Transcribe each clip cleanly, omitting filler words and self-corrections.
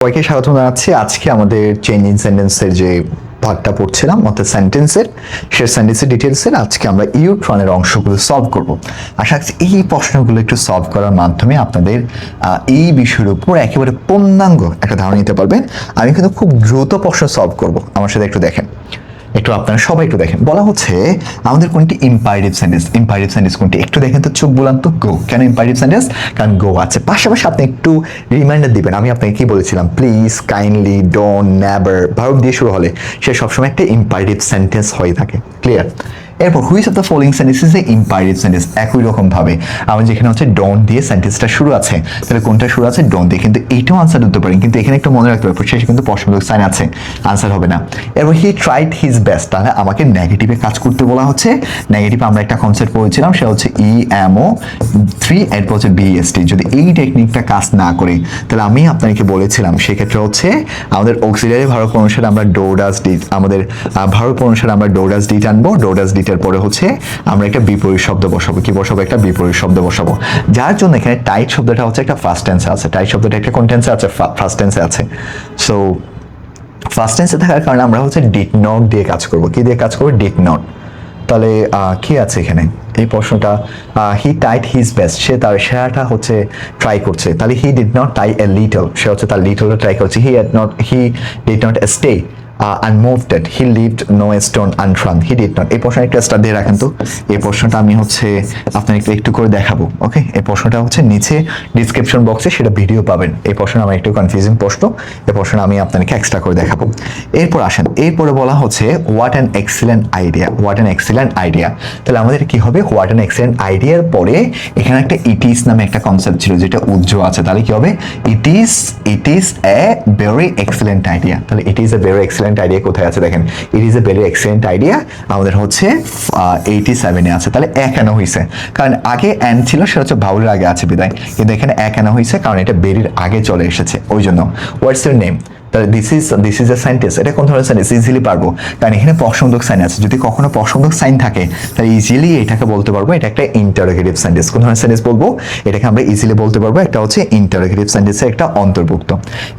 সবাইকে স্বাগত জানাচ্ছি। আজকে আমাদের চেঞ্জিং সেন্টেন্সের যে পার্টটা পড়ছিলাম অর্থাৎ সেন্টেন্সের সে সেন্টেন্সের ডিটেলসের আজকে আমরা ইউট্রনের অংশগুলো সলভ করব। আশা করছি এই প্রশ্নগুলো একটু সলভ করার মাধ্যমে আপনাদের এই বিষয়ের উপর একেবারে পূর্ণাঙ্গ একটা ধারণা নিতে পারবেন। আমি কিন্তু খুব দ্রুত প্রশ্ন সলভ করব, আমার সাথে একটু দেখেন, একটু আপনারা সবাই একটু দেখেন। বলা হচ্ছে আমাদের কোনটি ইম্পারেটিভ সেন্টেন্স, ইম্পারেটিভ সেন্টেন্স কোনটি একটু দেখেন তো, চোখ বুলান তো। গো। কেন ইম্পারেটিভ সেন্টেন্স? কারণ গো আছে। পাশাপাশি আপনি একটু রিমাইন্ডার দিবেন, আমি আপনাকে কি বলেছিলাম, please, kindly, don't, never verb দিয়ে শুরু হলে সে সবসময় একটা ইম্পারেটিভ সেন্টেন্স হয়ে থাকে। ক্লিয়ার? এরপর which of the following sentence is a imperative sentence. একই রকম ভাবে আমার যেখানে হচ্ছে ডোন্ট দিয়ে সেন্টেন্সটা শুরু আছে, তাহলে কোনটা শুরু আছে? ডোন্ট দিয়ে। কিন্তু এইটাও আনসার দিতে পারেন, কিন্তু এখানে একটু মনে রাখতে হবে শেষে কিন্তু প্রশ্নবোধক সাইন আছে, আনসার হবে না। এরপর হি ট্রাইড হিজ বেস্ট, তাহলে আমাকে নেগেটিভে কাজ করতে বলা হচ্ছে। নেগেটিভ আমরা একটা কনসেপ্ট পড়েছিলাম, সেটা হচ্ছে EMO3, এরপর হচ্ছে BST। যদি এই টেকনিকটা কাজ না করে তাহলে আমি আপনাকে বলেছিলাম সেক্ষেত্রে হচ্ছে আমাদের অক্সিলারি ভার্ব অনুসারে আমরা ডো ডাজ ডিড, আমাদের ভার্ব অনুসারে আমরা ডো ডাজ ডিড আনবো। ডো ডাজ ডিড এর পরে হচ্ছে আমরা একটা বিপরীত শব্দ বসাবো। কি বসাবো? একটা বিপরীত শব্দ বসাবো, যার জন্য এখানে টাইট শব্দটা হচ্ছে একটা ফার্স্ট টেন্সে আছে। টাইট শব্দটা একটা কোন টেন্সে আছে? ফার্স্ট টেন্সে আছে। সো ফার্স্ট টেন্সে থাকার কারণে আমরা হচ্ছে ডিড নট দিয়ে কাজ করব। কি দিয়ে কাজ করব? Did not. তাহলে কি আছে এখানে? এই প্রশ্নটা হি টাইড হিজ বেস্ট, সে তার সেরাটা হচ্ছে ট্রাই করছে। তাহলে he did not try a little, সে হচ্ছে তার লিটলটা ট্রাই করছে। He did not stay unmoved, that he left no stone unturned, he did not। এই প্রশ্নটা একটু স্টার দিয়ে রাখেন তো। এই প্রশ্নটা আমি হচ্ছে আপনাকে একটু করে দেখাবো। ওকে, এই প্রশ্নটা হচ্ছে নিচে ডিসক্রিপশন বক্সে সেটা ভিডিও পাবেন। এই প্রশ্নটা আমার একটু কনফিউজিং প্রশ্ন, এই প্রশ্নটা আমি আপনাকে এক্সট্রা করে দেখাবো। এরপর আসেন, এরপরে বলা হচ্ছে what an excellent idea, what an excellent idea. তাহলে আমাদের কি হবে? হোয়াট অ্যান এক্সিলেন্ট আইডিয়ার পরে এখানে একটা ইট ইজ নামে একটা কনসেপ্ট ছিল যেটা উজ্জ্বল আছে। তাহলে কি হবে? It is a very excellent idea. তাহলে it is a very excellent idea কোথায় আছে দেখেন? It is a very excellent idea আমাদের হচ্ছে 87-এ আছে। তাহলে এক আনা হয়েছে, কারণ আগে অ্যান ছিল, সেটা হচ্ছে ভাউলের আগে আছে বিদায়, কিন্তু এখানে এক আনা হয়েছে কারণ এটা বেরির আগে চলে এসেছে, ওই জন্য। What's your name? তাহলে দিস ইজ এ সেন্টেন্স। এটা কোন ধরনের সেন্টেন্স? ইজিলি পারবো, কারণ এখানে প্রশ্নবোধক সাইন আছে। যদি কখনো প্রশ্নবোধক সাইন থাকে তাহলে ইজিলি এটাকে বলতে পারবো এটা একটা ইন্টারোগেটিভ সেন্টেন্স। কোন ধরনের সেন্টেন্স বলবো? এটাকে আমরা ইজিলি বলতে পারবো একটা হচ্ছে ইন্টারোগেটিভ সেন্টেন্সের একটা অন্তর্ভুক্ত।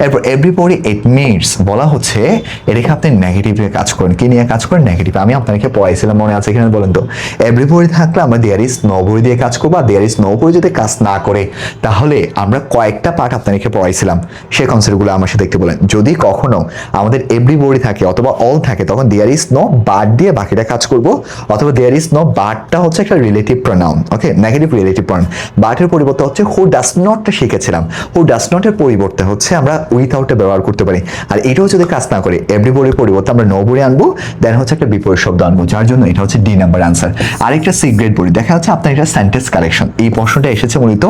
এরপর এভরিবডি এডমিটস, বলা হচ্ছে এটাকে আপনি নেগেটিভে কাজ করেন। কি নিয়ে কাজ করেন? নেগেটিভ। আমি আপনাকে পড়াইছিলাম, মনে আছে এখানে? বলেন তো। এভরিবডি থাকলে আমরা দেয়ার ইজ নোবডি দিয়ে কাজ করবো, আর দেয়ার ইজ নোবডি যদি কাজ না করে তাহলে আমরা কয়েকটা পার্ট আপনাকে পড়াইছিলাম, সেই কনসেপ্টগুলো আমার সাথে দেখতে বলেন। যদি কখনো আমাদের এভরিবডি থাকে অথবা অল থাকে তখন দেয়ার ইজ নো বাট দিয়ে বাকিটা কাজ করব, অথবা দেয়ার ইজ নো বাটটা হচ্ছে একটা রিলেটিভ প্রনাউন। ওকে, নেগেটিভ রিলেটিভ প্রনাউন। বাটের পরিবর্তে হচ্ছে হু ডাজ নটটা শিখেছিলাম, হু ডাজ নটের পরিবর্তে হচ্ছে আমরা উইথআউটটা ব্যবহার করতে পারি। আর এটাও যদি কাজ না করে এভরিবডির পরিবর্তে আমরা নো বডি আনবো, দেন হচ্ছে একটা বিপরীত শব্দ আনবো, যার জন্য এটা হচ্ছে ডি নাম্বার আনসার। আরেকটা সিক্রেট বডি দেখা যাচ্ছে আপনার এটা সেন্টেন্স কারেকশন। এই প্রশ্নটা এসেছে মূলত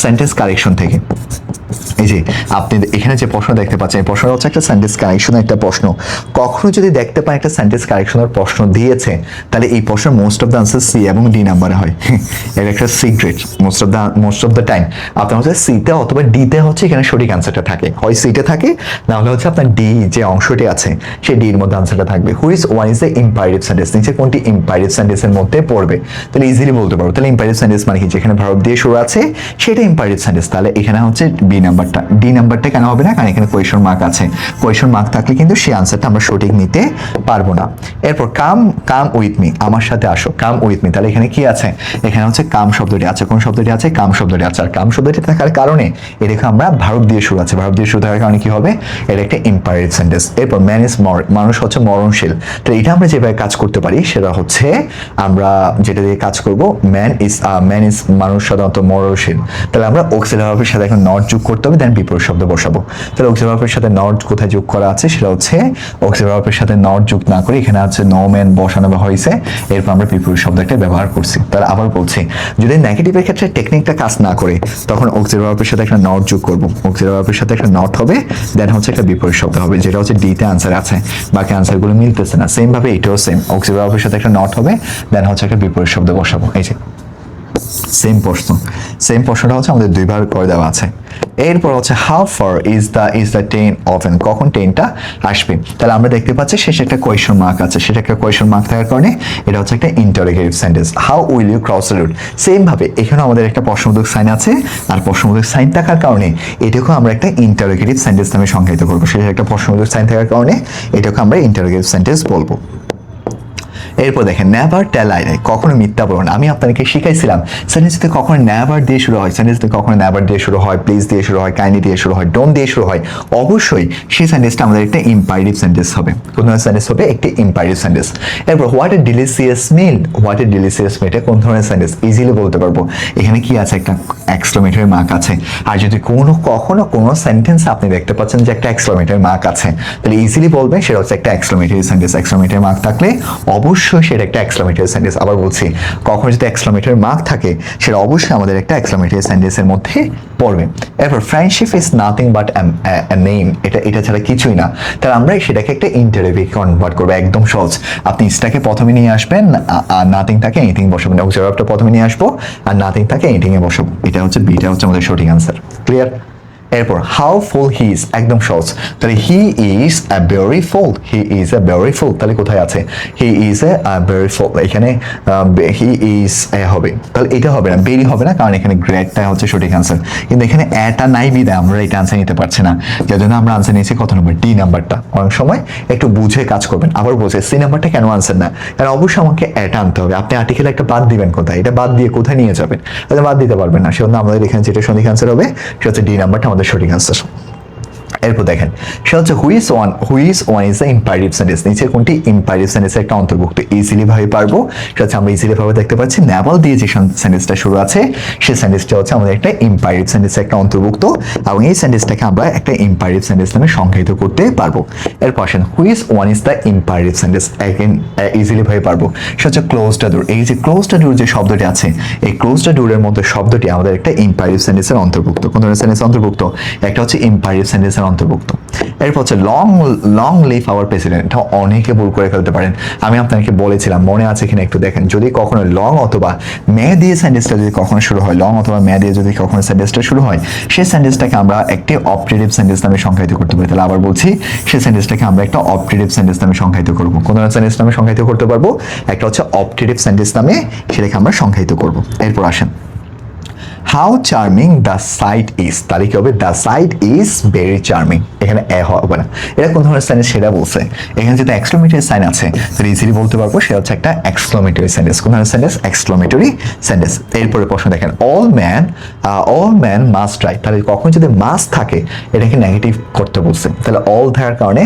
সেন্টেন্স কারেকশন থেকে। এই যে আপনি এখানে যে প্রশ্ন দেখতে পাচ্ছেন, এই প্রশ্নটা হচ্ছে একটা সেন্টেন্স কারেকশনের একটা প্রশ্ন। কখনো যদি দেখতে পান একটা সেন্টেন্স কারেকশনের প্রশ্ন দিয়েছে, তাহলে এই প্রশ্নের most of the answer C এবং ডি নাম্বারে হয়। এর একটা secret, most of the time আপনার হচ্ছে সিতে অথবা ডিতে হচ্ছে এখানে সঠিক আনসারটা থাকে, হয় সিতে থাকে, না হলে হচ্ছে আপনার ডি যে অংশটি আছে সেই ডির মধ্যে আনসারটা থাকবে। Which one is the imperative sentence, নিচে কোনটি ইম্পারেটিভ সেন্টেন্সের মধ্যে পড়বে? তাহলে ইজিলি বলতে পারবো। তাহলে ইম্পারেটিভ সেন্টেন্স মানে কি? যেখানে ভার্ব দিয়ে শুরু আছে সেটা ইম্পারেটিভ সেন্টেন্স। তাহলে এখানে হচ্ছে বি নাম্বারটা। ডি নাম্বারটা কেন হবে না? কারণ এখানে কোয়েশ্চন মার্ক আছে। কোয়েশ্চন মার্ক থাকলে কিন্তু সেই আনসারটা আমরা সঠিক নিতে পারবো না। এরপর কাম উইথ মি, আমার সাথে আসো, কাম উইথ মি। তাহলে এখানে কি আছে? এখানে হচ্ছে কাম শব্দটি আছে। কোন শব্দটি আছে? কাম শব্দটি আছে। আর কাম শব্দটি থাকার কারণে এটাকে আমরা ভার্ব দিয়ে শুরু আছে, ভার্ব দিয়ে শুরু থাকার কারণে কি হবে? এটা একটা ইম্পারেটিভ সেন্টেন্স। এরপর ম্যান ইজ মানুষ হচ্ছে মরণশীল। তো এটা আমরা যেভাবে কাজ করতে পারি সেটা হচ্ছে আমরা যেটা দিয়ে কাজ করব, ম্যান ইজ মানুষ সাধারণত মরণশীল। তাহলে আমরা অক্সিলারি ভার্বের সাথে এখন নট যোগ করতে হবে, দেন বিপরীত শব্দ বসাবো। তাহলে অক্সিলারি ভার্বের সাথে নট কোথায় যোগ করা আছে? সেটা হচ্ছে অক্সিলারি ভার্বের সাথে নট যোগ না করে এখানে আছে নো ম্যান বসানো হয়েছে, এরপর আমরা বিপরীত শব্দ একটা ব্যবহার করছি। তাহলে আবার বলছি, যদি নেগেটিভের ক্ষেত্রে টেকনিকটা কাজ না করে তখন অক্সিলারি ভার্বের সাথে একটা নট যোগ করব। অক্সিলারি ভার্বের সাথে একটা নট হবে, দেন হচ্ছে একটা বিপরীত শব্দ হবে, যেটা হচ্ছে ডিতে আনসার আছে। বাকি আনসারগুলো মিলতেছে না। সেম ভাবে এটাও সেম, অক্সিলারি ভার্বের সাথে একটা নট হবে, দেন হচ্ছে একটা বিপরীত শব্দ বসাবো। এই যে সেম প্রশ্নটা হচ্ছে আমাদের দুইবার করে দেওয়া আছে। এরপর হচ্ছে how far is the ten often, কখন টেনটা আসবে। তাহলে আমরা দেখতে পাচ্ছি শেষে একটা কোয়েশ্চন মার্ক আছে, সেটা একটা কোয়েশ্চন মার্ক থাকার কারণে এটা হচ্ছে একটা interrogative sentence. How will you cross the road, same ভাবে এখানে আমাদের একটা প্রশ্নবোধক সাইন আছে, আর প্রশ্নবোধক সাইন থাকার কারণে এটাকেও আমরা একটা ইন্টারোগেটিভ সেন্টেন্স নামে সংজ্ঞায়িত করবো। শেষে একটা প্রশ্নবোধক সাইন থাকার কারণে এটাকে আমরা ইন্টারোগেটিভ সেন্টেন্স বলবো। এরপর দেখেন নেভার টেল আই লাই, কখনো মিথ্যা বলো না। আমি আপনাদেরকে শিখাইছিলাম সেন্টেন্সতে কখনো নেভার দিয়ে শুরু হয়, সেন্টেন্সতে কখনো নেভার দিয়ে শুরু হয়, প্লিজ দিয়ে শুরু হয়, কাইন্ডলি দিয়ে শুরু হয়, ডোন্ট দিয়ে শুরু হয়, অবশ্যই সেই সেন্টেন্সটা আমাদের একটা ইম্পারেটিভ সেন্টেন্স হবে। কোন ধরনের সেন্টেন্স হবে? একটি ইম্পারেটিভ সেন্টেন্স। এরপর what a delicious meal, what a delicious meal, এটা কোন ধরনের সেন্টেন্স? ইজিলি বলতে পারবো। এখানে কি আছে? একটা এক্সক্লামেটরি মার্ক আছে। আর যদি কখনো কোনো সেন্টেন্স আপনি দেখতে পাচ্ছেন যে একটা এক্সক্লামেটরি মার্ক আছে, তাহলে ইজিলি বলবেন সেটা হচ্ছে একটা এক্সক্লামেটরি সেন্টেন্স। এক্সক্লামেটরি মার্ক থাকলে অবশ্যই সেটা একটা এক্সক্লামেটরি সেন্টেন্স। আবার বলছি, কখন যদি এক্সক্লামেটরি মার্ক থাকে সেটা অবশ্যই আমাদের একটা এক্সক্লামেটরি সেন্টেন্সের মধ্যে পড়বে। এরপর friendship is nothing but a name, এটা ছাড়া কিছুই না। তাহলে আমরা সেটাকে একটা ইন্টারভিউ কনভার্ট করবো, একদম সহজ। আপনি ইসটাকে প্রথমে নিয়ে আসবেন, আর নাথিং থাকে এনিথিং বসাবেন, অবজার্ভারটা প্রথমে নিয়ে আসবো, আর নাথিং থাকে এনিথিং এ বসাবো। এটা হচ্ছে বিটা হচ্ছে আমাদের সঠিক আনসার। ক্লিয়ার? এরপর হাউ ফুল হি ইজ, একদম সহজ। তাহলে he is a very fool, he is a very fool, তাহলে কোথায় আছে? হি ইজ আ ভেরি ফুল, এখানে হি ইজ হবে, তাহলে এটা হবে না, ভেরি হবে না, কারণ এখানে গ্রেটটা হচ্ছে সঠিক আনসার। কিন্তু এখানে এটা নাই বিদায় আমরা এটা আনসার নিতে পারছি না, যার জন্য আমরা আনসার নিয়েছি কত নম্বর? ডি নাম্বারটা। অনেক সময় একটু বুঝে কাজ করবেন। আবার বলছে সি নাম্বারটা কেন আনসার না? কারণ অবশ্যই আমাকে এটা আনতে হবে। আপনি আর্টিকেল একটা বাদ দিবেন কোথায়? এটা বাদ দিয়ে কোথায় নিয়ে যাবেন? এটা বাদ দিতে পারবেন না, সেজন্য আমাদের এখানে যেটা সঠিক আনসার হবে সেটা হচ্ছে ডি নাম্বারটা আমাদের সঠিক আনসার। এরপর দেখেন সেটা হচ্ছে which one is the imperative sentence, নিচে কোনটি ইম্পারেটিভ সেন্টেন্সের একটা অন্তর্ভুক্ত? ইজিলি ভাবে পারবো। সেটা হচ্ছে আমরা ইজিলি ভাবে দেখতে পাচ্ছি নেভাল দিয়ে যে সেন্টেন্সটা শুরু আছে সেই সেন্টেন্সটা হচ্ছে আমাদের একটা ইম্পারেটিভ সেন্টেন্সের একটা অন্তর্ভুক্ত, এবং এই সেন্টেন্সটাকে আমরা একটা ইম্পারেটিভ সেন্টেন্স নামে সংজ্ঞায়িত করতে পারবো। এরপর আসেন which one is the imperative sentence, easily ভাবে পারবো। সেটা হচ্ছে ক্লোজ দ্য ডোর। এই যে ক্লোজ দ্য ডোর যে শব্দটি আছে, এই ক্লোজ দ্য ডোরের মধ্যে শব্দটি আমাদের একটা ইম্পারেটিভ সেন্টেন্সের অন্তর্ভুক্ত। কোন ধরনের সেন্টেন্স অন্তর্ভুক্ত? একটা হচ্ছে ইম্পারেটিভ সেন্টেন্সের অন্তর্ভুক্ত। এরপর হচ্ছে লং লিভ আওয়ার প্রেসিডেন্ট, এটা অনেকে ভুল করে ফেলতে পারেন। আমি আপনাকে বলেছিলাম, মনে আছে কিনা একটু দেখেন, যদি কখনো লং অথবা মে দিয়ে সেন্টেন্সটা যদি কখনো শুরু হয়, লং অথবা মে দিয়ে যদি কখনো সেন্টেন্সটা শুরু হয়, সেই সেন্টেন্সটাকে আমরা একটি অপারেটিভ সেন্টেন্স নামে সংজ্ঞায়িত করতে পারি। তাহলে আবার বলছি, সেই সেন্টেন্সটাকে আমরা একটা অপারেটিভ সেন্টেন্স নামে সংজ্ঞায়িত করব। কোন ধরনের সেন্টেন্স নামে সংজ্ঞায়িত করতে পারবো? একটা হচ্ছে অপারেটিভ সেন্টেন্স নামে সেটাকে আমরা সংজ্ঞায়িত করব। এরপর আসেন how charming the site is, তাহলে কি হবে? The site is very charming, এখানে এ হবে না। এটা কোন ধরনের সেন্টেন্স সেটা বলছে। এখানে যেটা এক্সক্লামেটরি সাইন আছে তাহলে ইজিলি বলতে পারবো সেটা হচ্ছে একটা এক্সক্লামেটরি সেন্টেন্স। কোন ধরনের সেন্টেন্স? Exclamatory sentence. এরপরে প্রশ্ন দেখেন অল ম্যান মাস্ট ট্রাই, তাহলে কখন যদি মাস্ট থাকে এটাকে নেগেটিভ করতে বলছে, তাহলে অল থাকার কারণে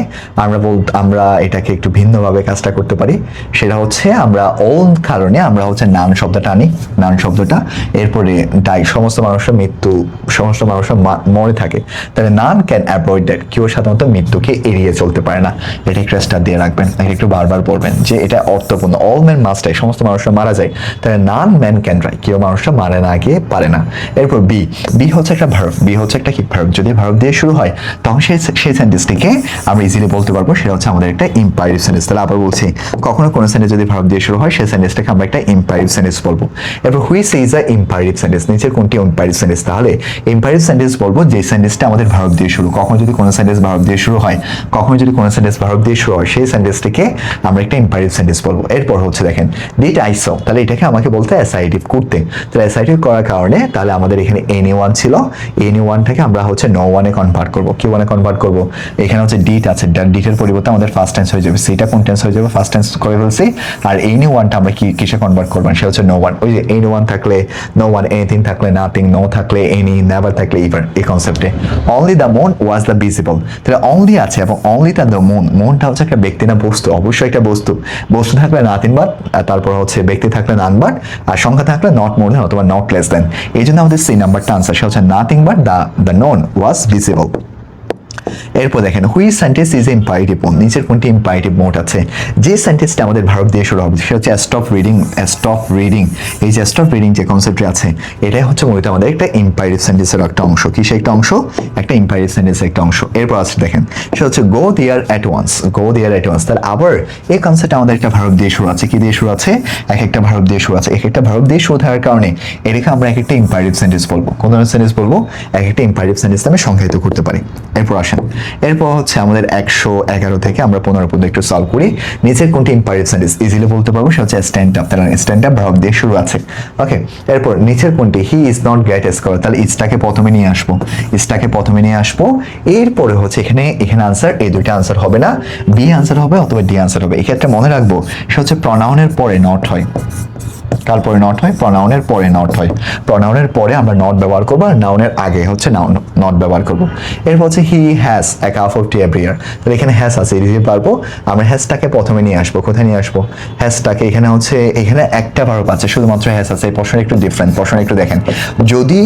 আমরা এটাকে একটু ভিন্নভাবে কাজটা করতে পারি। সেটা হচ্ছে আমরা অল কারণে আমরা হচ্ছে নাউন শব্দটা আনি, নাউন শব্দটা, এরপরে ডাই, সমস্ত মানুষের মৃত্যু, সমস্ত মানুষের মরে থাকে, তাহলে নান ক্যান অ্যাভয়েড দ্যাট, কেউ সাধারণত মৃত্যুকে এড়িয়ে চলতে পারে না। এটা ক্রেস্টার দিয়ে রাখবেন, এটা একটু বারবার বলবেন যে এটা অর্থপূর্ণ। অল ম্যান মাস্ট ডাই, সমস্ত মানুষরা মারা যায়, তাহলে নান ম্যান ক্যান ডাই, কেউ মানুষরা মারে না গিয়ে পারে না। এরপর বি হচ্ছে একটা ভার্ব, বি হচ্ছে একটা কি ভার্ব, যদি ভার্ব দিয়ে শুরু হয় তখন সেই সেন্টেন্সটিকে আমরা ইজিলি বলতে পারবো সেটা হচ্ছে আমাদের একটা ইম্পারেটিভ সেন্টেন্স। তাহলে আবার বলছি, কখনো কোনো সেন্টেন্স যদি ভার্ব দিয়ে শুরু হয় সেই সেন্টেন্সটাকে আমরা একটা ইম্পারেটিভ সেন্টেন্স বলবো। এরপর which is a imperative sentence, নিচের কোনটি ইম্পারেটিভ সেন্টেন্স? তাহলে ইম্পারেটিভ সেন্টেন্স বলবো যে সেন্টেন্সটা আমাদের ভার্ব দিয়ে শুরু। কখনো যদি কোনো সেন্টেন্স ভার্ব দিয়ে শুরু হয়, কখনো যদি কোনো সেন্টেন্স ভার্ব দিয়ে শুরু হয়, সেই সেন্টেন্সটিকে আমরা একটা ইম্পারেটিভ সেন্টেন্স বলবো। এরপর হচ্ছে দেখেন ডিড আই সো, তাহলে এটাকে আমাকে বলতে অ্যাসাইটিভ করতে, তাহলে অ্যাসাইটিভ করার কারণে তাহলে আমাদের এখানে এনি ওয়ান ছিল, এনি ওয়ানটাকে আমরা হচ্ছে নো ওয়ানে কনভার্ট করবো। কি ওয়ানে কনভার্ট করবো? এখানে হচ্ছে ডিট আছে, ডিটের পরিবর্তে আমাদের ফার্স্ট টেন্স হয়ে যাবে, সেটা কোন টেন্স হয়ে যাবে? ফার্স্ট টেন্স করে ফেলছি। আর এনি ওয়ানটা আমরা কিসে কনভার্ট করবো? সে হচ্ছে নো ওয়ান। ওই যে এনি ওয়ান থাকলে নো ওয়ান, এনিথিং থাকলে নাথিং, নো থাকলে এনি, নেভার থাকলে ইভার, এই কনসেপ্টে। Only the moon was the visible, তাহলে অনলি আছে এবং অনলি দ্য মুন, মুনটা হচ্ছে একটা ব্যক্তি না বস্তু? অবশ্যই একটা বস্তু। বস্তু থাকলে নাথিং বাট, তারপর হচ্ছে ব্যক্তি থাকলে নান বাট, আর সংখ্যা থাকলে নট মোর দেন অথবা নট লেস দেন। এই জন্য আমাদের সি নাম্বারটা আনসার, সে হচ্ছে nothing but the known was visible. এরপর দেখেন which sentence is imperative mode, নিচের কোনটি ইম্পারেটিভ মোড আছে। যে সেন্টেন্সটা আমাদের ভার্ব দিয়ে শুরু হবে সেটা হচ্ছে স্টপ রিডিং। স্টপ রিডিং, এই যে স্টপ রিডিং যে কনসেপ্টটি আছে এটাই হচ্ছে মূলত আমাদের একটা ইম্পারেটিভ সেন্টেন্সের একটা অংশ। কিসের একটা অংশ? একটা ইম্পারেটিভ সেন্টেন্সের একটা অংশ। এরপর আছে দেখেন সেটা হচ্ছে go there at once. Go there at once, তাহলে আবার এই কনসেপ্ট আমাদের একটা ভার্ব দিয়ে শুরু আছে। কি দিয়ে শুরু আছে? এক একটা ভার্ব দিয়ে শুরু আছে। এক একটা ভার্ব দিয়ে শুরু থাকার কারণে এটাকে আমরা এক একটা ইম্পারেটিভ সেন্টেন্স বলবো। কোন ধরনের সেন্টেন্স বলবো? এক একটা ইম্পারেটিভ সেন্টেন্স আমি সংজ্ঞায়িত করতে পারি। এরপর আসেন, এরপর হচ্ছে আমাদের 111 থেকে আমরা 15 পর্যন্ত একটু সলভ করি। নিচের কোনটি ইম্পারেটিভ সেন্টেন্স ইজিলি বলতে পারবো সেটা হচ্ছে স্ট্যান্ড আপ। তাহলে স্ট্যান্ড আপ ভার্ব দিয়ে শুরু আছে। ওকে, এরপর নিচের কোনটি he is not great scholar, তাহলে ইজটাকে প্রথমে নিয়ে আসবো। ইজটাকে প্রথমে নিয়ে আসবো। এরপরে হচ্ছে এখানে আনসার, এই দুইটা আনসার হবে না, বি আনসার হবে অথবা ডি আনসার হবে। এক্ষেত্রে মনে রাখবো সেটা হচ্ছে প্রনাউনের পরে নট হয়। কার পরে নট হয়? প্রনাউনের পরে নট হয়। প্রনাউনের পরে আমরা নট ব্যবহার করবো, আর নাউনের আগে হচ্ছে নাউন নট ব্যবহার করবো। এরপর হচ্ছে he has a cup of T every year, তাহলে এখানে হ্যাজ আছে, ইজিলি পারবো। আমরা হ্যাজটাকে প্রথমে নিয়ে আসবো। কোথায় নিয়ে আসবো? হ্যাজটাকে এখানে হচ্ছে, এখানে একটা ভার্ব আছে, শুধুমাত্র হ্যাজ আছে। এই প্রশ্নটা একটু ডিফারেন্ট। প্রশ্নটা একটু দেখেন, যদি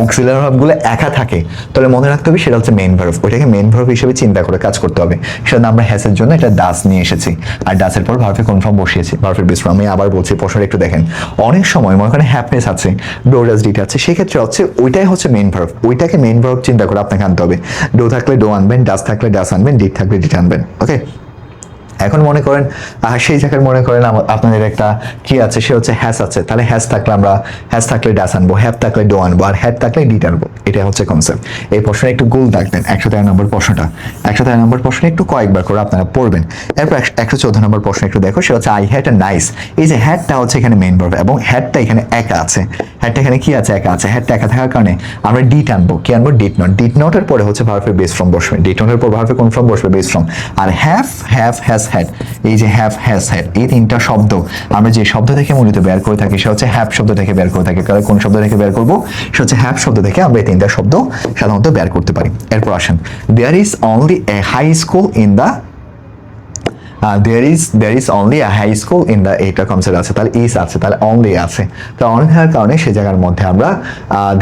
অক্সিলারি ভার্বগুলো একা থাকে তাহলে মনে রাখতে হবে সেটা হচ্ছে মেইন ভার্ব। ওইটাকে মেইন ভার্ব হিসেবে চিন্তা করে কাজ করতে হবে। সেজন্য আমরা হ্যাজের জন্য এটা ডাস নিয়ে এসেছি, আর ডাসের পর ভার্বের কনফার্ম বসিয়েছি, ভার্বের বেস ফর্ম। আমি আবার বলছি, প্রশ্নটা একটু দেখেন। অনেক সময় মনে করেন হ্যাপনেস আছে, ডো ডাস ডিট আছে, সেক্ষেত্রে হচ্ছে ওইটাই হচ্ছে মেইন ভার্ব। ওইটাকে মেইন ভার্ব চিন্তা করে আপনাকে আনতে হবে। ডো থাকলে ডো আনবেন, ডাস থাকলে ডাস আনবেন, ডিট থাকলে ডিট আনবেন। ওকে, এখন মনে করেন সেই জায়গায় মনে করেন আপনাদের একটা কি আছে, সে হচ্ছে হ্যাস আছে, তাহলে হ্যাস থাকলে আমরা হ্যাস থাকলে ডাস আনবো, হ্যাপ থাকলে ডো আনবো, আর হ্যাড থাকলে ডিট আনবো। এটা হচ্ছে কনসেপ্ট। এই প্রশ্নে একটু গোল রাখবেন। 113 নম্বর প্রশ্নটা, 113 নম্বর প্রশ্ন একটু কয়েকবার করে আপনারা পড়বেন। এরপর 114 নম্বর প্রশ্ন একটু দেখো, সে হচ্ছে আই হ্যাড এ নাইস। এই যে হ্যাডটা হচ্ছে এখানে মেইন ভার্ব এবং হ্যাডটা এখানে একা আছে। হ্যাডটা এখানে কি আছে? একা আছে। হ্যাডটা একা থাকার কারণে আমরা ডিট আনবো। কি আনবো? ডিট নট। ডিট নটের পরে হচ্ছে ভার্বের বেস ফর্ম বসবে। ডিট নটের পর ভার্বের কোন ফর্ম বসবে? Base form. আর হ্যাভ, হ্যাজ, হ্যাড, এই যে হ্যাভ, হ্যাজ, হ্যাড, এই তিনটা শব্দ আমরা যে শব্দ থেকে মূলত বের করে থাকি সেটা হচ্ছে হ্যাভ শব্দ থেকে বের করে থাকি। কারণ কোন শব্দ থেকে বের করবো? সেটা হচ্ছে হ্যাভ শব্দ থেকে আমরা এই তিনটা শব্দ সাধারণত বের করতে পারি। এরপর আসেন, there is only a high school in the there is only a high school in the, এইটা কনসেপ্ট আছে, তাহলে ইজ আছে, তাহলে অনলি আছে। তো অনলি থাকার কারণে সেই জায়গার মধ্যে আমরা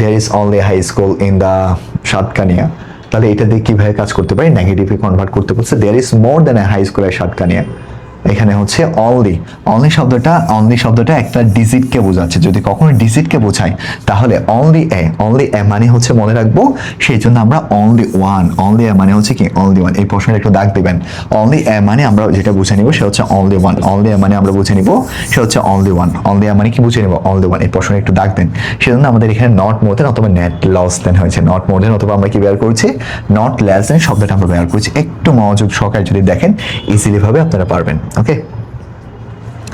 there is only a high school in the Satkania, তাহলে এটা দিয়ে কিভাবে কাজ করতে পারি? নেগেটিভে কনভার্ট করতে বলছে। there is more than a high school at Satkania. এখানে হচ্ছে অনলি, অনলি শব্দটা একটা ডিজিটকে বোঝাচ্ছে। যদি কখনো ডিজিটকে বোঝায় তাহলে অনলি এ মানে হচ্ছে মনে রাখবো, সেই জন্য আমরা অনলি এ মানে হচ্ছে কি? Only one. এই প্রশ্নের একটু দাগ দিবেন। অনলি এ মানে আমরা যেটা বুঝে নিব সে হচ্ছে অনলি ওয়ান। অনলি এ মানে আমরা বুঝে নিব সে হচ্ছে অনলি ওয়ান। অনলি এ মানে কি বুঝে নিব? Only one. এই প্রশ্নের একটু দাগ দেন। সেজন্য আমাদের এখানে নট মোর দেন অথবা নেট লস দেন হয়েছে। নট মোর দেন অথবা আমরা কি বের করছি? নট লেস দেন শব্দটা আমরা বের করছি। একটু মনোযোগ সহকারে যদি দেখেন ইজিলি ভাবে আপনারা পারবেন। ওকে,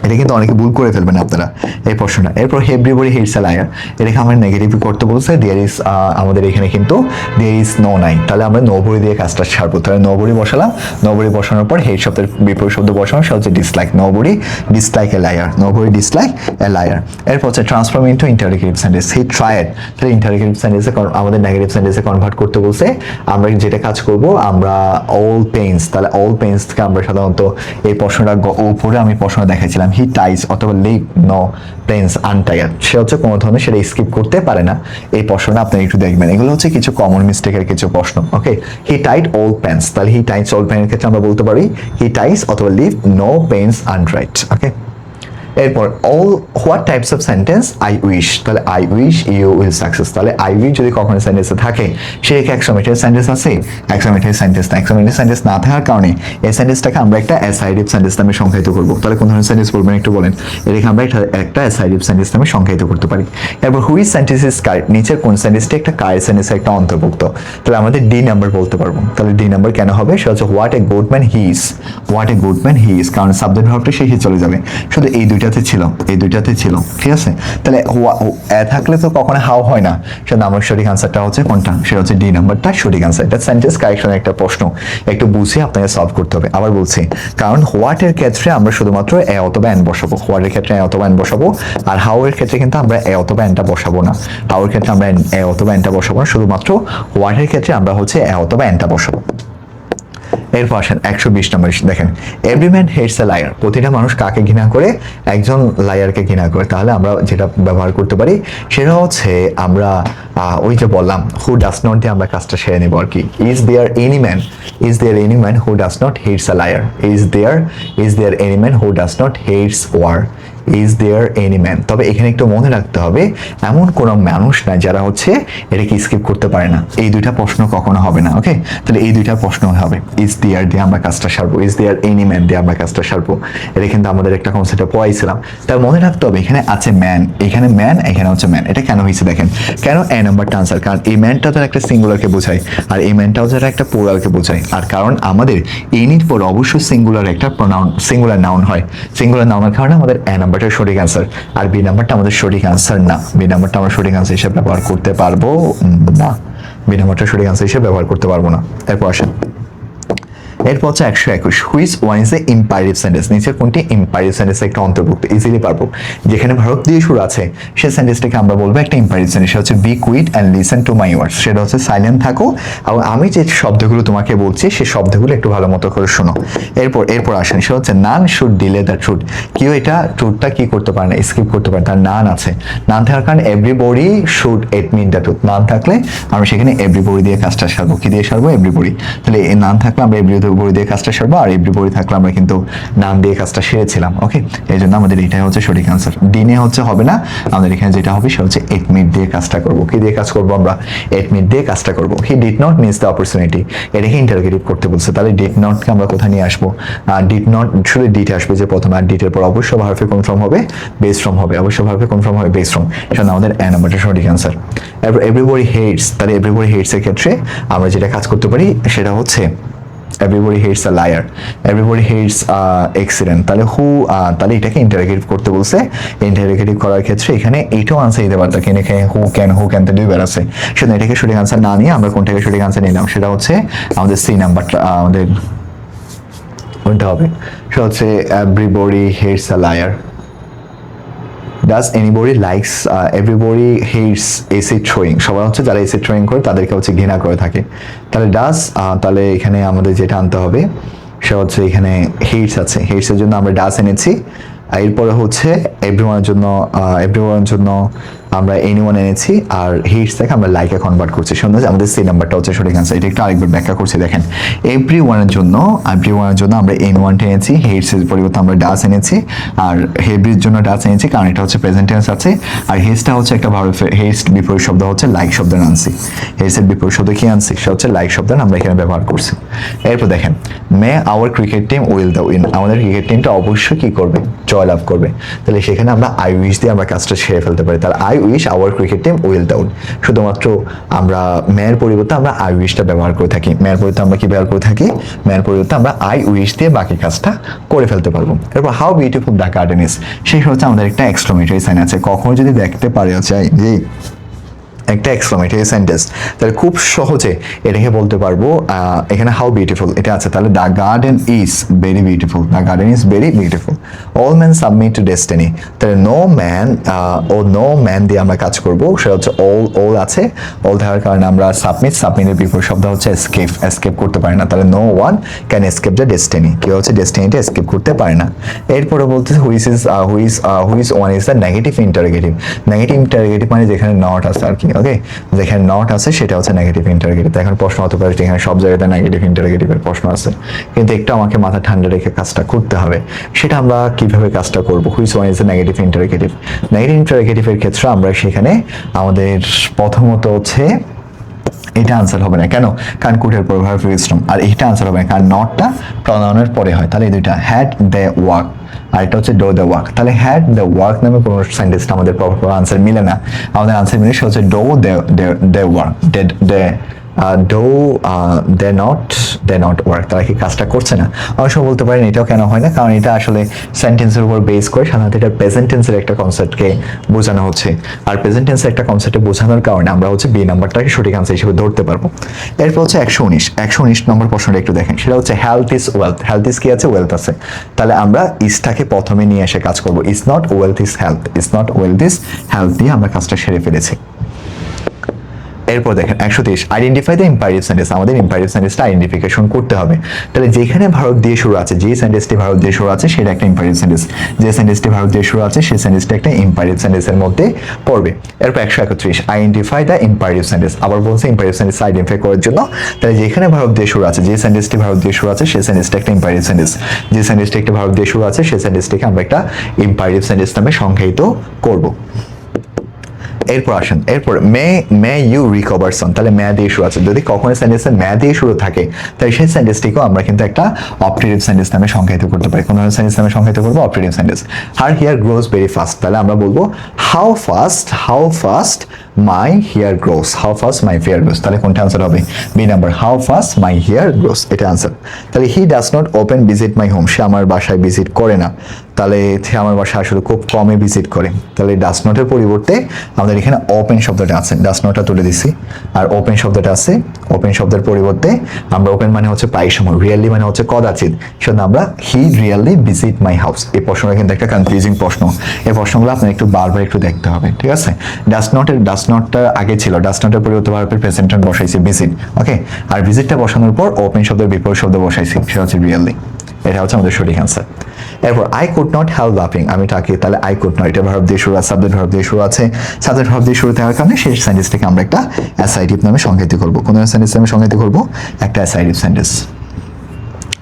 এটা কিন্তু অনেকে ভুল করে ফেলবেন আপনারা এই প্রশ্নটা। এরপর এভরিবডি হেটস এ লায়ার, এটাকে আমরা নেগেটিভ করতে বলছে। দেয়ার ইজ, আমাদের এখানে কিন্তু দেয়ার ইজ নো নাই, তাহলে আমরা নোবডি দিয়ে কাজটা ছাড়বো। তাহলে নোবডি বসালাম, নোবডি বসানোর পর হেট শব্দের বিপরীত শব্দ বসানো, সেটা হচ্ছে dislike. Nobody dislike a liar, nobody dislike a liar. এরপর হচ্ছে transform into interrogative sentence, he tried, তাহলে ইন্টারোগেটিভ সেন্টেন্সে আমাদের নেগেটিভ সেন্টেন্সে কনভার্ট করতে বলছে। আমরা যেটা কাজ করব, আমরা অল পেইন্স, তাহলে অল পেইন্স থেকে আমরা সাধারণত এই প্রশ্নটা উপরে আমি প্রশ্নটা দেখাইছিলাম, হি টাইজ অথবা লিভ নো পেন্স আনটায়ার্ড, সে হচ্ছে কোনো ধরনের সেটা স্কিপ করতে পারে না। এই প্রশ্নটা আপনি একটু দেখবেন। এগুলো হচ্ছে কিছু কমন মিস্টেকের কিছু প্রশ্ন। Okay, he tied all pens, তাহলে হি টাইজ অল পেনের ক্ষেত্রে আমরা বলতে পারি হি টাইজ অথবা leave no pens untired. Okay, এরপর all what types of sentence I wish, তাহলে I wish you will success, তাহলে আই উইশ যদি কখনো সেন্টেন্সে থাকে সে কি এক্সক্লেমেটরি সেন্টেন্স আছে? এক্সক্লেমেটরি সেন্টেন্স না। এক্সক্লেমেটরি সেন্টেন্স না থাকার কারণে এই সেন্টেন্সটাকে আমরা একটা অ্যাসাইডিভ সেন্টেন্স নামে সংজ্ঞায়িত করব। তাহলে কোন ধরনের সেন্টেন্স বলবেন একটু বলেন। এটাকে আমরা একটা অ্যাসাইডিভ সেন্টেন্স নামে সংজ্ঞায়িত করতে পারি। এরপর হুইচ সেন্টেন্স ইজ কারেক্ট, নিচের কোন সেন্টেন্সটি একটা কারেক্ট সেন্টেন্সের একটা অন্তর্ভুক্ত, তাহলে আমাদের ডি নাম্বার বলতে পারবো। তাহলে ডি নাম্বার কেন হবে? সেটা হচ্ছে what a good man he is, what a good man he is, কারণ সাবজেক্ট ভার্বটা শেষে চলে যাবে। শুধু এই দুইটাতে ছিল, এই দুইটাতে ছিল, ঠিক আছে। তাহলে এ থাকলে তো কখনো হাউ হয় না, সেটা আমার সঠিক আনসারটা হচ্ছে কোনটা? সেটা হচ্ছে ডি নাম্বারটা সঠিক আনসার। এটা সেন্টেন্স কারেকশনের একটা প্রশ্ন, একটু বুঝে আপনাকে সলভ করতে হবে। আবার বলছি, কারণ হোয়াট এর ক্ষেত্রে আমরা শুধুমাত্র এ অথবা এন বসাবো, হোয়াট এর ক্ষেত্রে এ অথবা এন বসাবো, আর হাউ এর ক্ষেত্রে কিন্তু আমরা এ অথবা এনটা বসাবো না। হাউ এর ক্ষেত্রে আমরা এ অথবা এনটা বসাবো না, শুধুমাত্র হোয়াট এর ক্ষেত্রে আমরা হচ্ছে এ অথবা এনটা বসাবো। এরপর আসেন 120 নম্বর দেখেন, every man hates a liar. প্রতিটা মানুষ কাকে ঘৃণা করে? একজন লায়ারকে ঘৃণা করে। তাহলে আমরা যেটা ব্যবহার করতে পারি সেটা হচ্ছে আমরা ওই যে বললাম হু ডাজ নট দিয়ে আমরা কাজটা সেরে নেব আর কি। Is there any man who does not hates a liar? Is there any man who does not hates war? Is there any man. তবে এখানে একটু মনে রাখতে হবে এমন কোনো মানুষ না যারা হচ্ছে এটাকে স্কিপ করতে পারে না। এই দুইটা প্রশ্ন কখনো হবে না। ওকে, তাহলে এই দুইটা প্রশ্ন হবে। ইজ দেয়ার দিয়ে আমরা কাজটা সারবো, ইজ দেয়ার এনি ম্যান দিয়ে আমরা কাজটা সারবো। এটা কিন্তু আমাদের একটা কনসেপ্টে পড়াইছিলাম। তাই মনে রাখতে হবে এখানে আছে ম্যান, এখানে ম্যান, এখানে হচ্ছে ম্যান। এটা কেন হয়েছে দেখেন, কেন এ নাম্বারটা আনসার? কারণ এই ম্যানটা তো একটা সিঙ্গুলারকে বোঝায় আর এই ম্যানটাও যারা একটা প্লুরালকে বোঝায়। আর কারণ আমাদের এনির পর অবশ্যই সিঙ্গুলার একটা প্রনাউন, সিঙ্গুলার নাউন হয়। সিঙ্গুলার নাউনের কারণে আমাদের এ নাম্বারটা সঠিক আনসার, আর বি নাম্বারটা আমাদের সঠিক আনসার না। বি নাম্বারটা আমরা সঠিক আনসার হিসেবে ব্যবহার করতে পারবো না। বি নাম্বারটা সঠিক আনসার হিসেবে ব্যবহার করতে পারবো না। এরপর আসেন, এরপর হচ্ছে 121, which one is a imperative sentence? নিচের কোনটি ইম্পারেটিভ সেন্টেন্স একটা অন্তর্ভুক্ত? ইজিলি পারবো। যেখানে ভারত দিয়ে শুরু আছে সেই সেন্টেন্সটাকে আমরা বলবো একটা ইম্পারেটিভ সেন্টেন্স। সেটা হচ্ছে be quiet and listen to my words. সেটা হচ্ছে সাইলেন্ট থাকো এবং আমি যে শব্দগুলো তোমাকে বলছি সেই শব্দগুলো একটু ভালো মতো করে শোনো। এরপর আসেন, সেটা হচ্ছে নান শুড ডিলে দ্য ট্রুথ। কেউ এটা ট্রুথটা কি করতে পারে না, স্কিপ করতে পারে। তার নান আছে, নান থাকার কারণে everybody should admit the truth. None থাকলে আমরা সেখানে এভরিবডি দিয়ে কাজটা সারবো। কি দিয়ে সারবো? এভরিবডি। তাহলে এই নান থাকলে আমরা এভরিবডি দিয়ে কাজটা সারবো, আর এভরিবডি থাকলে আমরা কিন্তু নান দিয়ে কাজটা সেরেছিলাম। ওকে, এই জন্য আমাদের এটাই হচ্ছে সঠিক আনসার। ডিনে হচ্ছে হবে না, আমাদের এখানে যেটা হবে সেটা হচ্ছে এডমিট দিয়ে কাজটা করবো। কি দিয়ে কাজ করবো? আমরা এডমিট দিয়ে কাজটা করবো। হি did not miss the opportunity, এটাকে ইন্টারোগেটিভ করতে বলছে। তাহলে ডিড নটকে আমরা কোথায় নিয়ে আসবো? ডিড নট শুধু ডিট আসবে যে প্রথমে, আর ডিটের পর অবশ্যই ভার্বে কোন ফর্ম হবে? বেস ফর্ম হবে। অবশ্যই ভার্বে কোন ফর্ম হবে? Base form. সেটা আমাদের এ নাম্বারটা সঠিক আনসার। এরপর এভরিবডি হেটস, তাহলে এভরিবডি হেটস এর ক্ষেত্রে আমরা যেটা কাজ করতে পারি সেটা হচ্ছে everybody hates a liar, everybody hates accident। তাহলে তাহলে এটাকে ইন্টারোগেটিভ করতে বলছে। ইন্টারোগেটিভ করার ক্ষেত্রে এখানে এইটাও আনসার দিতে পারতো, কেন এখানে হু ক্যান তো দুইবার আছে। সেজন্য এটাকে সঠিক আনসার না নিয়ে আমরা কোনটাকে সঠিক আনসার নিলাম? সেটা হচ্ছে আমাদের সি নাম্বারটা, আমাদের কোনটা হবে? সেটা হচ্ছে everybody hates a liar. Does anybody likes everybody hates acid throwing? সবাই হচ্ছে যারা acid throwing করে তাদেরকে হচ্ছে ঘৃণা করে থাকে। তাহলে does, তাহলে এখানে আমাদের যেটা আনতে হবে সেটা হচ্ছে এখানে hates আছে, hates এর জন্য আমরা does এনেছি। এরপরে হচ্ছে এভরিওয়ানের জন্য আমরা এনিওয়ান এনেছি, আর হেটস থেকে আমরা লাইকে কনভার্ট করছি। শুনুন আমাদের সি নাম্বারটা হচ্ছে সঠিক আনসার। এটা একটু আরেকবার ব্যাখ্যা করছি দেখেন। এভরিওয়ানের জন্য আমরা এনিওয়ানটা এনেছি, হেটস এর পরিবর্তে আমরা ডাস এনেছি, আর হেভরির জন্য ডাস এনেছি কারণ এটা হচ্ছে প্রেজেন্ট টেন্স আছে, আর হেটসটা হচ্ছে একটা ভার্ব। হেটস বিপরীত শব্দ হচ্ছে লাইক শব্দের আনছি। হেটসের বিপরীত শব্দ কি আনছি? সেটা হচ্ছে লাইক শব্দের আমরা এখানে ব্যবহার করছি। এরপর দেখেন, may our cricket team will the win. আমাদের ক্রিকেট টিমটা অবশ্যই কি করবে? জয়লাভ করবে। তাহলে সেখানে আমরা আই উইশ দিয়ে আমরা কাজটা সেরে ফেলতে পারি। তাহলে I wish hour cricket team will the win. শুধুমাত্র আমরা মেয়ের পরিবর্তে আমরা আই উইশটা ব্যবহার করে থাকি। মেয়ের পরিবর্তে আমরা কি ব্যবহার করে থাকি? মেয়ের পরিবর্তে আমরা আই উইশ দিয়ে বাকি কাজটা করে ফেলতে পারবো। এরপর how beautiful the garden is, সেই হচ্ছে আমাদের একটা এক্সক্লামেটরি সাইন আছে। কখনো যদি দেখতে পারে চাই যে একটা এক্সক্লামেটরি সেন্টেন্স, তাহলে খুব সহজে এটাকে বলতে পারবো। এখানে হাউ বিউটিফুল এটা আছে, তাহলে the garden is very beautiful. The garden is very beautiful. All man submit to destiny, তাহলে নো ম্যান দিয়ে আমরা কাজ করবো। সেটা হচ্ছে অল আছে, অল থাকার কারণে আমরা সাবমিটের বিপরীত শব্দ হচ্ছে এসকেপ করতে পারে না। তাহলে no one can escape the destiny, কেউ হচ্ছে ডেস্টিনিটা এসকেপ করতে পারে না। এরপরে বলতে which one is the negative interrogative. Negative interrogative মানে যেখানে নট আছে আর কি। ওকে, যেখানে নট আছে সেটা হচ্ছে নেগেটিভ ইন্টারোগেটিভ। এখন প্রশ্ন হতে পারে যেখানে সব জায়গাতে নেগেটিভ ইন্টারোগেটিভের প্রশ্ন আছে, কিন্তু একটু আমাকে মাথা ঠান্ডা রেখে কাজটা করতে হবে। সেটা আমরা কিভাবে কাজটা করবো? Which one is the negative interrogative. Negative ইন্টারোগেটিভের ক্ষেত্রে আমরা সেখানে আমাদের প্রথমত হচ্ছে এটা আনসার হবে না। কেন? কারণ কুটের পর ভার্ব ফ্রিস্টম, আর এইটা আনসার হবে না কারণ নটটা প্রনাউনের পরে হয়। তাহলে এই দুইটা হ্যাড দ্য ওয়ার্ক, আর এটা হচ্ছে ডো দ্য ওয়ার্ক। তাহলে হ্যাড দ্য ওয়ার্ক নামে কোনো সেন্টেন্সটা আমাদের প্রপার আনসার মিলে না। আমাদের আনসার মিলে সেটা হচ্ছে do the work, they not work. তারা কি কাজটা করছে না? অবশ্য বলতে পারেন এটাও কেন হয় না, কারণ এটা আসলে সেন্টেন্সের উপর বেস করে সাধারণত এটা প্রেজেন্ট টেন্সের একটা কনসেপ্টকে বোঝানো হচ্ছে, আর প্রেজেন্ট টেন্সের একটা কনসেপ্টে বোঝানোর কারণে আমরা হচ্ছে বি নাম্বারটাকে সঠিক আনসার হিসেবে ধরতে পারবো। এরপর হচ্ছে 119 নম্বর প্রশ্নটা একটু দেখেন। সেটা হচ্ছে health is wealth. Health is কি আছে? ওয়েলথ আছে। তাহলে আমরা ইজটাকে প্রথমে নিয়ে এসে কাজ করবো। Is not wealth is health, is not wealth is health দিয়ে আমরা কাজটা সেরে ফেলেছি। এরপর দেখেন 130 আইডেন্টিফাই দ্য ইম্পারেটিভ সেন্টেন্স, আমাদের ইম্পারেটিভ সেন্টেন্সটা আইডেন্টিফিকেশন করতে হবে। তাহলে যেখানে ভারত দিয়ে শুরু আছে, যে সেন্টেন্সটি ভারত দিয়ে শুরু আছে সেটা একটা ইম্পারেটিভ সেন্টেন্স, যে সেন্টেন্সটি ভারত দিয়ে শুরু আছে সেই সেন্টেন্সটা একটা ইম্পারেটিভ সেন্টেন্সের মধ্যে পড়বে। এরপর 131 আইডেন্টিফাই দ্য ইম্পারেটিভ সেন্টেন্স, আবার বলছে ইম্পারেটিভ সেন্টেন্স আইডেন্টিফাই করার জন্য। তাহলে যেখানে ভারত দিয়ে শুরু আছে, যে সেন্টেন্সটি ভারত দিয়ে শুরু আছে সেই সেন্টেন্সটা একটা ইম্পারেটিভ সেন্টেন্স, যে সেন্টেন্সটি একটা ভারত দিয়ে শুরু আছে সেই সেন্টেন্সটিকে আমরা একটা ইম্পারেটিভ সেন্টেন্স নামে সংজ্ঞায়িত করব। এরপর আসেন, এরপর মে ইউ রিকভার সন, তাহলে মে দিয়ে শুরু আছে, যদি কখনো সেন্টেন্সে মে দিয়ে শুরু থাকে তাহলে সেই সেন্টেন্সটিকেও আমরা কিন্তু একটা অপটেটিভ সেন্টেন্স নামে সংজ্ঞায়িত করতে পারি। কোন ধরনের সেন্টেন্স নামে সংজ্ঞায়িত করবো? Optative sentence. Her hair grows very fast, তাহলে আমরা বলবো how fast my hair grows, how fast my hair grows, তাহলে কোনটা আনসার হবে? B number, how fast my hair grows, এটা আনসার। তাহলে he does not open visit my home, সে আমার বাসায় ভিজিট করে না, তাহলে সে আমার বাসায় আসলে খুব কমই ভিজিট করে। তাহলে ডাজ নটের পরিবর্তে আমাদের এখানে ওপেন শব্দটা আছে, ডাজ নটটা তুলে দিছি, আর ওপেন শব্দটা আছে। ওপেন শব্দের পরিবর্তে আমরা ওপেন মানে হচ্ছে প্রায় সময়, রিয়েলি মানে হচ্ছে কদাচিৎ, সেজন্য আমরা হি রিয়েলি ভিজিট মাই হাউস। এই প্রশ্নটা কিন্তু একটা কনফিউজিং প্রশ্ন, এই প্রশ্নগুলো আপনার একটু বারবার একটু দেখতে হবে, ঠিক আছে? ডাজ নটটা আগে ছিল, ডাজ নটের পরিবর্তে ভার্বের প্রেজেন্ট টেন্স বসাইছি ভিজিট, ওকে, আর ভিজিটটা বসানোর পর ওপেন শব্দের বিপরীত শব্দ বসাইছি, সেটা হচ্ছে রিয়েলি। এটা হচ্ছে আমাদের সঠিক অ্যান্সার। এরপর আই কুড নট হেল্প লাফিং, আমি তাকে, তাহলে আই কুড নট এটা ভার্ব দিয়ে শুরু আছে, সাবজেক্ট ভার্ব দিয়ে শুরু আছে, সাবজেক্ট ভার্ব দিয়ে শুরু থাকার কারণে সেই সেন্টেন্সটাকে আমরা একটা অ্যাসাইটিভ নামে সংজ্ঞায়িত করবো। কোন সেন্টেন্স নামে সংজ্ঞায়িত করবো? একটা অ্যাসাইটিভ সেন্টেন্স।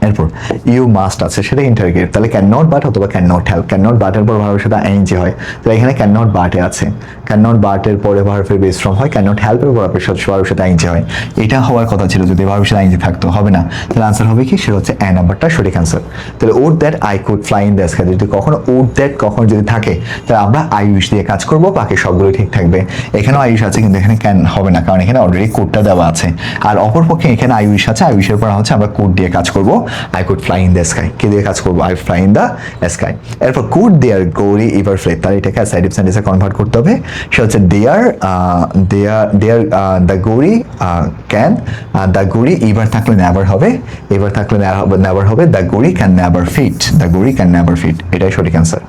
এরপর ইউ মাস্ট আছে, সেটা ইন্টারগেটিভ, তাহলে ক্যান নট বাট অথবা can not help, can not বাটের পর ভার্বের সাথে আইএনজি হয়, তাহলে এখানে ক্যান নট বাটে আছে, ক্যান নট বাটের পরে ভার্বের বেস ফর্ম হয়, ক্যান নট হেল্পের ভার্বের সাথে আইএনজি হয়, এটা হওয়ার কথা ছিল যদি ভার্বের সাথে আইএনজি থাকতো, হবে না। তাহলে আনসার হবে কি? সেটা হচ্ছে এ নাম্বারটা সঠিক আনসার। তাহলে would that I could fly in the sky, যদি কখনো উড দ্যাট কখনো যদি থাকে তাহলে আমরা আই উইশ দিয়ে কাজ করবো, বাকি সবগুলো ঠিক থাকবে। এখানেও আই উইশ আছে কিন্তু এখানে ক্যান হবে না, কারণ এখানে অলরেডি কুডটা দেওয়া আছে, আর অপরপক্ষে এখানে আই উইশ আছে, আই উইশের পর হচ্ছে আমরা কুড দিয়ে কাজ করবো, I could fly in the sky, কে দিয়ে কাজ করবো? I fly in the sky. এরপর could their glory ever fly, তাহলে এটাকে অ্যাসাইটিভ সেন্টেন্সে কনভার্ট করতে হবে, সেটা হচ্ছে their the glory can, the glory ever থাকলে নেভার হবে, এবার থাকলে নেভার হবে, the glory can never fade, the glory can never fit, এটাই সঠিক অ্যান্সার।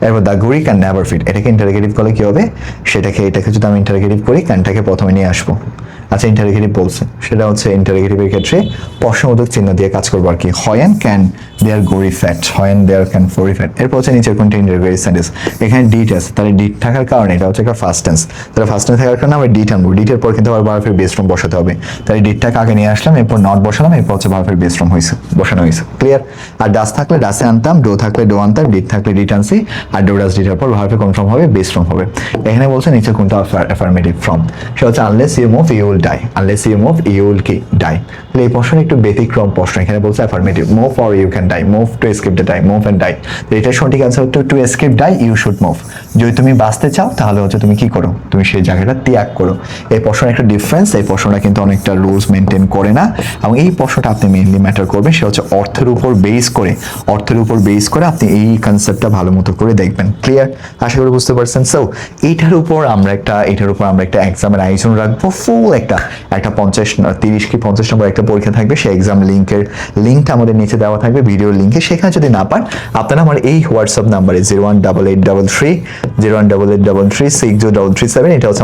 এরপর the glory can never fit, এটাকে ইন্টারোগেটিভ করলে কি হবে? এটাকে যদি আমি ইন্টারোগেটিভ করি, ক্যানটাকে প্রথমে নিয়ে আসবো। আচ্ছা, ইন্টারোগেটিভ বলছে, সেটা হচ্ছে ইন্টারোগেটিভের ক্ষেত্রে প্রশ্নবোধক চিহ্ন দিয়ে কাজ করবো আর কি। When can their glory fade, when their can glory fade. এরপর হচ্ছে নিচের কোনটা ইন্টারোগেটিভ সেন্টেন্স? এখানে ডিট আছে, তাহলে ডিট থাকার কারণে এটা হচ্ছে একটা ফার্স্ট টেন্স, তাহলে ফার্স্ট টেন্স থাকার কারণে আমরা ডিট আনবো, ডিটের পর কিন্তু আবার ভার্বের বেস ফর্ম বসাতে হবে, তাহলে ডিটটাকে আগে নিয়ে আসলাম, এরপর নট বসালাম, এরপর হচ্ছে ভার্বের বেস ফর্ম বসানো হয়েছে, ক্লিয়ার? আর ডাস থাকলে ডাসে আনতাম, ডো থাকলে ডো আনতাম, ডিট থাকলে ডিট আনছি, আর ডো ডাস ডিটের পর ভার্বে কোন ফর্ম হবে? বেস ফর্ম হবে। এখানে বলছে নিচে কোনটা অ্যাফার্মেটিভ ফর্ম, সেটা হচ্ছে unless you move you will die, unless you move you will কি ডাই। তাহলে এই প্রশ্ন একটু ব্যতিক্রম প্রশ্ন, এখানে বলছে affirmative, move or you can die, move to escape the die, move and die. তো এটা সঠিক অ্যান্সার হচ্ছে to escape die you should move, যদি তুমি বাঁচতে চাও তাহলে হচ্ছে তুমি কি করো? তুমি সেই জায়গাটা ত্যাগ করো। এই প্রশ্নের একটা ডিফারেন্স, এই প্রশ্নটা কিন্তু অনেকটা রুলস মেনটেন করে না, এবং এই প্রশ্নটা আপনি মেইনলি ম্যাটার করবে, সেটা হচ্ছে অর্থের উপর বেস করে, অর্থের উপর বেস করে আপনি এই কনসেপ্টটা ভালো মতো করে দেখবেন, ক্লিয়ার? আশা করি বুঝতে পারছেন। সো এটার উপর আমরা একটা এক্সামের আয়োজন রাখবো, ফুল একটা 30 কি 50 নম্বর একটা পরীক্ষা থাকবে, সেই এক্সাম লিঙ্কটা আমাদের নিচে দেওয়া থাকবে ভিডিওর লিঙ্কে, সেখানে যদি না পান আপনারা আমার এই হোয়াটসঅ্যাপ নাম্বারে 018833 এটা হচ্ছে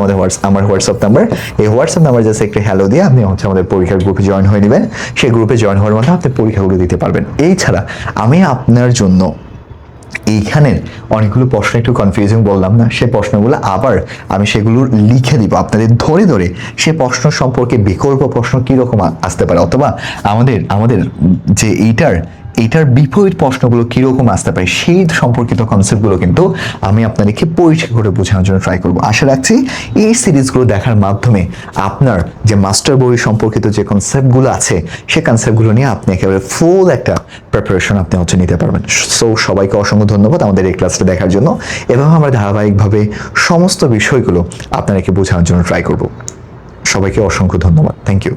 আমার হোয়াটসঅ্যাপ নাম্বার, এই হোয়াটসঅ্যাপ নাম্বার জাস্ট একটু হ্যালো দিয়ে আপনি হচ্ছে আমাদের পরীক্ষার গ্রুপে জয়েন হয়ে নেবেন, সেই গ্রুপে জয়েন হওয়ার মধ্যে আপনি পরীক্ষাগুলো দিতে পারবেন। এই ছাড়া আমি আপনার জন্য এইখানে অনেকগুলো প্রশ্ন একটু কনফিউজিং বললাম না, সেই প্রশ্নগুলো আবার আমি সেগুলো লিখে দিব আপনাদের ধরে ধরে, সে প্রশ্ন সম্পর্কে বিকল্প প্রশ্ন কিরকম আসতে পারে, অথবা আমাদের যে এইটার বিপরীত প্রশ্নগুলো কিরকম আসতে পারে সেই সম্পর্কিত কনসেপ্টগুলো কিন্তু আমি আপনাদেরকে পরিষ্কার করে বোঝানোর জন্য ট্রাই করবো। আশা রাখছি এই সিরিজগুলো দেখার মাধ্যমে আপনার যে মাস্টার বই সম্পর্কিত যে কনসেপ্টগুলো আছে সেই কনসেপ্টগুলো নিয়ে আপনি একেবারে ফুল একটা প্রিপারেশন আপনি হচ্ছে নিতে পারবেন। সো সবাইকে অসংখ্য ধন্যবাদ আমাদের এই ক্লাসটা দেখার জন্য, এবং আমরা ধারাবাহিকভাবে সমস্ত বিষয়গুলো আপনাদেরকে বোঝানোর জন্য ট্রাই করব। সবাইকে অসংখ্য ধন্যবাদ, থ্যাংক ইউ।